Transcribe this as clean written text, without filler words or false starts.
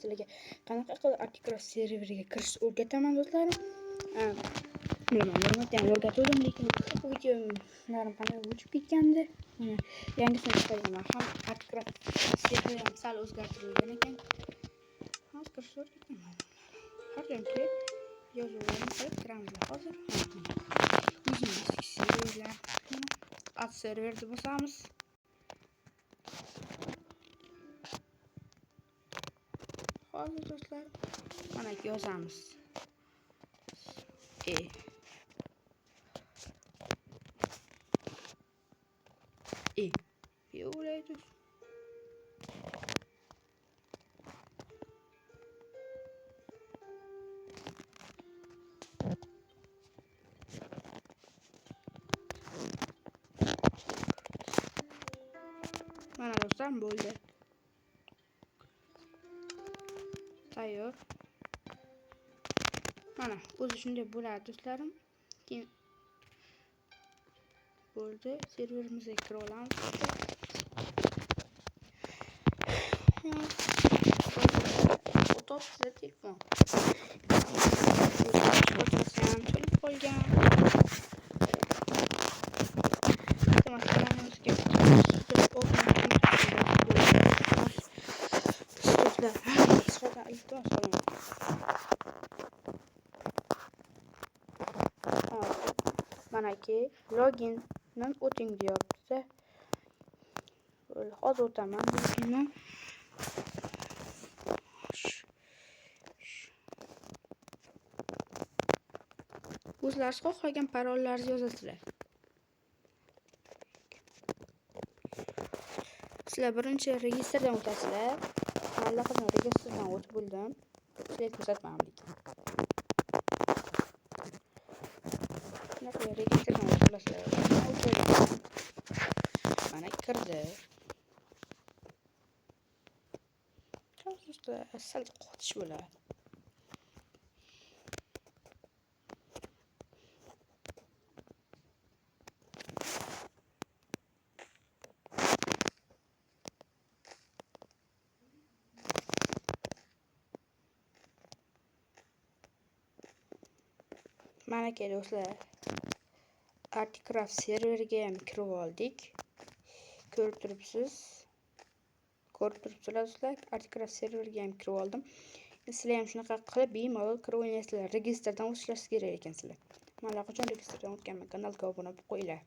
sizlarga qanaqa qilib Articraft serveriga kirishni o'rgataman do'stlarim. Bilaman, o'rgatdim, lekin bu videolarim qanday o'chib ketgandi. Yangisini chiqarganman. Ham Articraft serveri ham sal o'zgartirilgan ekan. Hozir kirishni o'rgataman. Har doimgi yozuvlarni qilib kiramiz hozir. Serverlar. Ad serverni bosamiz. Hozir do'stlar, mana yozamiz. Yo'laydi. Mana do'stlar bo'ldi. Tayyor. Mana o'zi shunday bo'ladi do'stlarim. Keyin bo'ldi. Serverimizga kira olamiz. Foto telefon. Fotosan to'lib qolgan. Manaki logindan o'ting deyapti. Hozir o'taman loginni. O'zlaringiz xohlagan parollaringizni yozasizlar. Sizlar birinchi registrdan o'tasizlar. Men allaqachon registrdan o'tib bo'ldim. Sizlarga ko'rsatmadim. Registrdan o'tasizlar. Mana kirdi. Hozirda sal qotish bo'ladi. Mana ke do'stlar, Articraft serveriga ham kirib oldik. Ko'rib turibsizlar do'stlar, Articraft serveriga ham kirib oldim. Sizlar ham shunaqa qilib bemalol kirib o'ynaysizlar. Registrdan o'tishingiz kerak ekan sizlar. Men allaqachon registrdan o'tganman. Kanalga obuna bo'lib qo'yinglar.